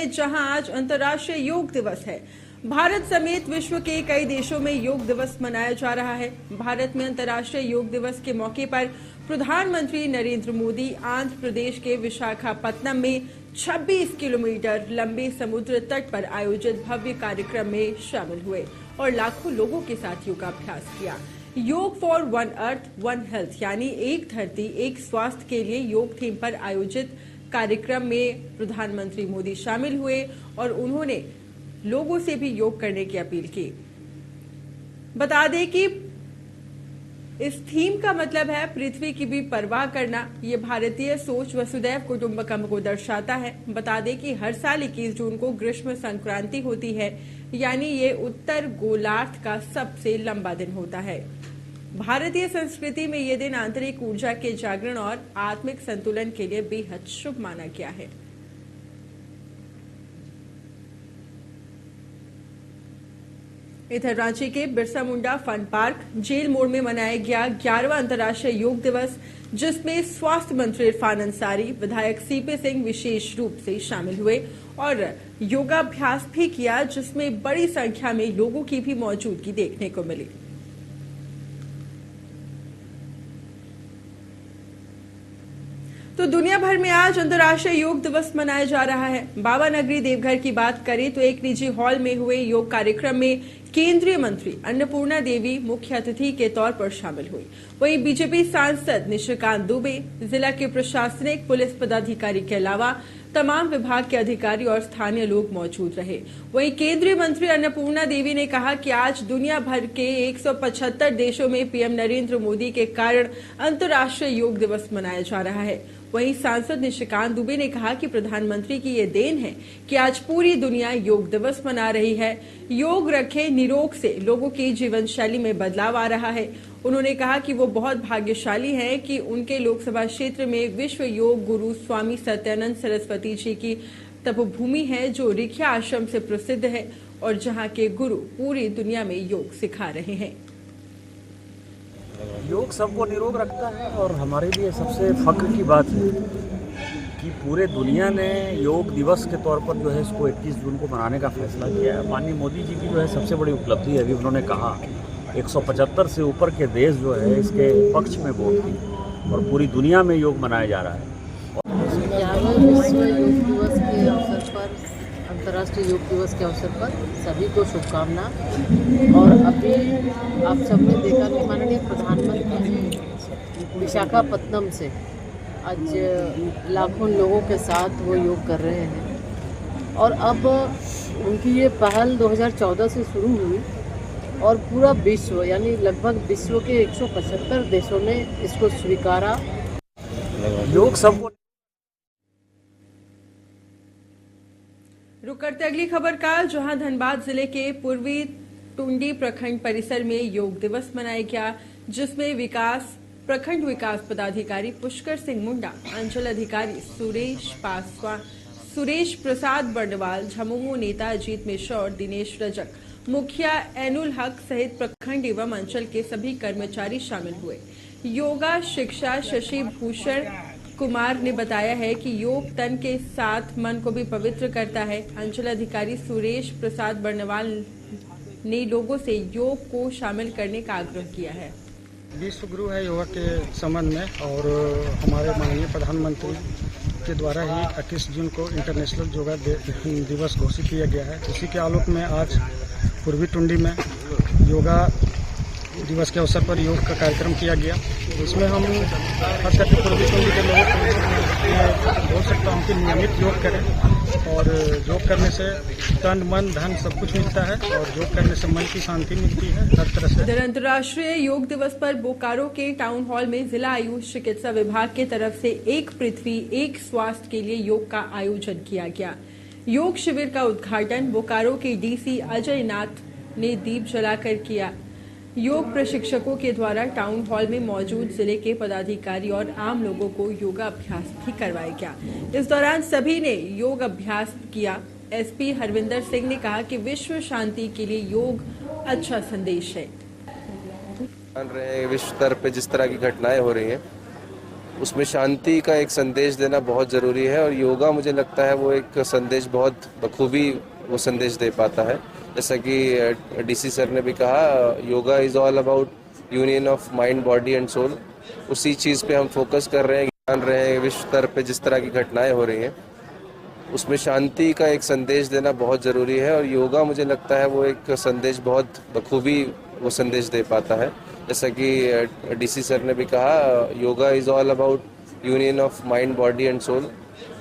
में, जहां आज अंतर्राष्ट्रीय योग दिवस है। भारत समेत विश्व के कई देशों में योग दिवस मनाया जा रहा है। भारत में अंतर्राष्ट्रीय योग दिवस के मौके पर प्रधानमंत्री नरेंद्र मोदी आंध्र प्रदेश के विशाखापत्तनम में 26 किलोमीटर लंबे समुद्र तट पर आयोजित भव्य कार्यक्रम में शामिल हुए और लाखों लोगों के साथ योगाभ्यास किया। योग for one earth one health यानी एक धरती एक स्वास्थ्य के लिए योग थीम पर आयोजित कार्यक्रम में प्रधानमंत्री मोदी शामिल हुए और उन्होंने लोगों से भी योग करने की अपील की। बता दें कि इस थीम का मतलब है पृथ्वी की भी परवाह करना। ये भारतीय सोच वसुदैव कुटुंबकम को दर्शाता है। बता दें कि हर साल 21 जून को ग्रीष्म संक्रांति होती है, यानी ये उत्तर गोलार्ध का सबसे लंबा दिन होता है। भारतीय संस्कृति में ये दिन आंतरिक ऊर्जा के जागरण और आत्मिक संतुलन के लिए बेहद शुभ माना गया है। इधर रांची के Birsa Munda fun park jail मोड़ में मनाया गया 11वां अंतर्राष्ट्रीय योग दिवस, जिसमें स्वास्थ्य मंत्री इरफान अंसारी, विधायक सीपी सिंह विशेष रूप से शामिल हुए और योगाभ्यास भी किया, जिसमें बड़ी संख्या में लोगों की भी मौजूदगी देखने को मिली। तो दुनिया भर में आज अंतर्राष्ट्रीय योग दिवस मनाया जा रहा है। बाबा नगरी देवघर की बात करें तो एक निजी हॉल में हुए योग कार्यक्रम में केंद्रीय मंत्री अन्नपूर्णा देवी मुख्य अतिथि के तौर पर शामिल हुई। वहीं बीजेपी सांसद निशिकांत दुबे, जिला के प्रशासनिक पुलिस पदाधिकारी के अलावा तमाम विभाग के अधिकारी और स्थानीय लोग मौजूद रहे। वहीं केंद्रीय मंत्री अन्नपूर्णा देवी ने कहा कि आज दुनिया भर के 175 देशों में पीएम नरेंद्र मोदी के कारण अंतर्राष्ट्रीय योग दिवस मनाया जा रहा है। वहीं सांसद निशिकांत दुबे ने कहा कि प्रधानमंत्री की ये देन है कि आज पूरी दुनिया योग दिवस मना रही है। योग रखे निरोग से लोगों की जीवन शैली में बदलाव आ रहा है। उन्होंने कहा कि वो बहुत भाग्यशाली हैं कि उनके लोकसभा क्षेत्र में विश्व योग गुरु स्वामी सत्यानंद सरस्वती जी की तपोभूमि है, जो रिख्या आश्रम से प्रसिद्ध है और जहां के गुरु पूरी दुनिया में योग सिखा रहे हैं। योग सबको निरोग रखता है और हमारे लिए सबसे फख्र की बात है कि पूरे दुनिया ने योग दिवस के तौर पर जो है इसको 21 जून को मनाने का फैसला किया है। माननीय मोदी जी की जो है सबसे बड़ी उपलब्धि है। अभी उन्होंने कहा 175 से ऊपर के देश जो है इसके पक्ष में वोट की और पूरी दुनिया में योग मनाया जा रहा है। विश्व योग दिवस के अवसर पर, अंतर्राष्ट्रीय योग दिवस के अवसर पर सभी को शुभकामना। और अभी आप सबने देखा कि माननीय प्रधानमंत्री विशाखापत्तनम से आज लाखों लोगों के साथ वो योग कर रहे हैं और अब उनकी ये पहल 2014 से शुरू हुई और पूरा विश्व यानी लगभग विश्व के 175 देशों ने इसको स्वीकारा। योग सबको रुक करते अगली खबर का, जहां धनबाद जिले के पूर्वी टुंडी प्रखंड परिसर में योग दिवस मनाया गया, जिसमें प्रखंड विकास पदाधिकारी पुष्कर सिंह मुंडा, अंचल अधिकारी सुरेश प्रसाद बर्णवाल, झमुमो नेता अजीत मिश्रा और दिनेश रजक, मुखिया एनुल हक सहित प्रखंड एवं अंचल के सभी कर्मचारी शामिल हुए। योगा शिक्षा शशि भूषण कुमार ने बताया है कि योग तन के साथ मन को भी पवित्र करता है। अंचल अधिकारी सुरेश प्रसाद बर्णवाल ने लोगों से योग को शामिल करने का आग्रह किया है। विश्व गुरु है योगा के संबंध में और हमारे माननीय प्रधानमंत्री के द्वारा ही 21 जून को इंटरनेशनल योगा दिवस घोषित किया गया है। इसी के आलोक में आज पूर्वी टुंडी में योगा दिवस के अवसर पर योग का कार्यक्रम किया गया। इसमें हम खास करके पूर्वी टुंडी के लोगों को बोल सकता हूँ कि नियमित योग करें और योग करने से तन मन धन सब कुछ मिलता है और योग करने से मन की शांति मिलती है हर तरह से। इधर अंतर्राष्ट्रीय योग दिवस पर बोकारो के टाउन हॉल में जिला आयुष चिकित्सा विभाग की तरफ से एक पृथ्वी एक स्वास्थ्य के लिए योग का आयोजन किया गया। योग शिविर का उद्घाटन बोकारो के डीसी अजय नाथ ने दीप जलाकर किया। योग प्रशिक्षकों के द्वारा टाउन हॉल में मौजूद जिले के पदाधिकारी और आम लोगों को योगा अभ्यास भी करवाया गया। इस दौरान सभी ने योग अभ्यास किया। एसपी हरविंदर सिंह ने कहा कि विश्व शांति के लिए योग अच्छा संदेश है। विश्व स्तर पे जिस तरह की घटनाएं हो रही हैं उसमें शांति का एक संदेश देना बहुत ज़रूरी है और योगा मुझे लगता है वो एक संदेश बहुत बखूबी वो संदेश दे पाता है। जैसा कि डीसी सर ने भी कहा, yoga is all about union of mind, body and soul. उसी चीज़ पे हम फोकस कर रहे हैं, जान रहे हैं विश्व स्तर पे जिस तरह की घटनाएं हो रही हैं उसमें शांति का एक संदेश देना बहुत ज़रूरी है और योगा मुझे लगता है वो एक संदेश बहुत बखूबी वो संदेश दे पाता है। जैसा कि डीसी सर ने भी कहा, yoga is all about union of mind, body and soul.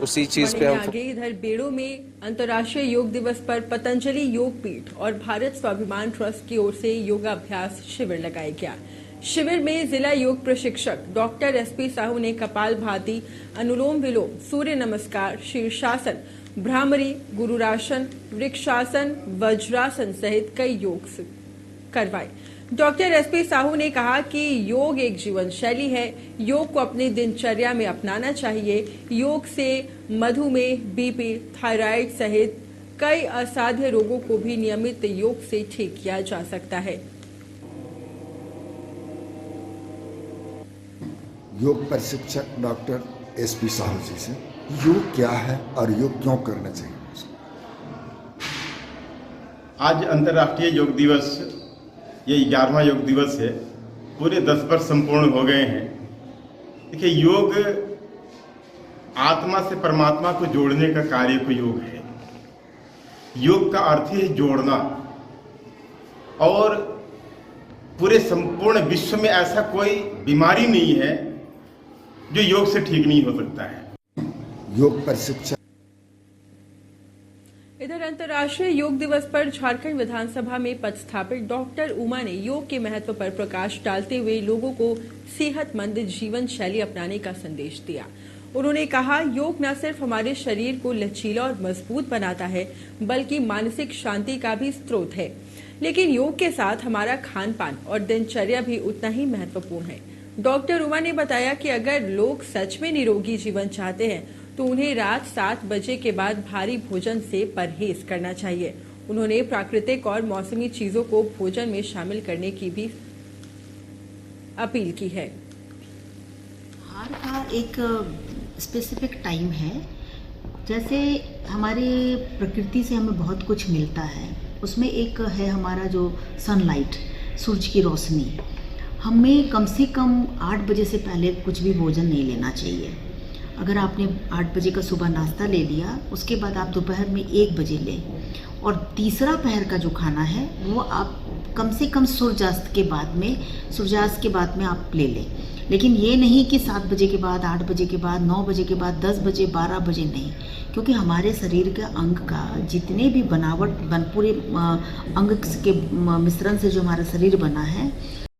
उसी चीज़ पे हम आगे इधर बेड़ो में अंतर्राष्ट्रीय योग दिवस पर पतंजलि योग पीठ और भारत स्वाभिमान ट्रस्ट की ओर से योगाभ्यास शिविर लगाया गया। शिविर में जिला योग प्रशिक्षक डॉक्टर एसपी साहू ने कपालभाति, अनुलोम विलोम, सूर्य नमस्कार, शीर्षासन, भ्रामरी, गुरुरासन, वृक्षासन, वज्रासन सहित कई योग करवाए। डॉक्टर एसपी साहू ने कहा कि योग एक जीवन शैली है, योग को अपनी दिनचर्या में अपनाना चाहिए। योग से मधुमेह, बीपी, थायराइड सहित कई असाध्य रोगों को भी नियमित योग से ठीक किया जा सकता है। योग प्रशिक्षक डॉक्टर एसपी साहू जी से योग क्या है और योग क्यों करना चाहिए। आज अंतर्राष्ट्रीय योग दिवस, ये 11वां योग दिवस है। पूरे 10 वर्ष संपूर्ण हो गए हैं। देखिए, योग आत्मा से परमात्मा को जोड़ने का कार्य को योग है। योग का अर्थ है जोड़ना, और पूरे संपूर्ण विश्व में ऐसा कोई बीमारी नहीं है जो योग से ठीक नहीं हो सकता है। योग प्रशिक्षण। इधर अंतर्राष्ट्रीय योग दिवस पर झारखंड विधानसभा में पदस्थापित डॉक्टर उमा ने योग के महत्व पर प्रकाश डालते हुए लोगों को सेहतमंद जीवन शैली अपनाने का संदेश दिया। उन्होंने कहा, योग न सिर्फ हमारे शरीर को लचीला और मजबूत बनाता है बल्कि मानसिक शांति का भी स्रोत है। लेकिन योग के साथ हमारा खान पान और दिनचर्या भी उतना ही महत्वपूर्ण है। डॉक्टर उमा ने बताया कि अगर लोग सच में निरोगी जीवन चाहते हैं तो उन्हें रात 7 बजे के बाद भारी भोजन से परहेज करना चाहिए। उन्होंने प्राकृतिक और मौसमी चीजों को भोजन में शामिल करने की भी अपील की है। आहार का एक स्पेसिफिक टाइम है। जैसे हमारे प्रकृति से हमें बहुत कुछ मिलता है, उसमें एक है हमारा जो सनलाइट, सूरज की रोशनी। हमें कम से कम 8 बजे से पहले कुछ भी भोजन नहीं लेना चाहिए। अगर आपने 8 बजे का सुबह नाश्ता ले लिया, उसके बाद आप दोपहर में 1 बजे लें, और तीसरा पहर का जो खाना है वो आप कम से कम सूर्यास्त के बाद में आप ले लें। लेकिन ये नहीं कि 7 बजे के बाद, 8 बजे के बाद, 9 बजे के बाद, 10 बजे, 12 बजे नहीं, क्योंकि हमारे शरीर के अंग का जितने भी पूरे अंग के मिश्रण से जो हमारा शरीर बना है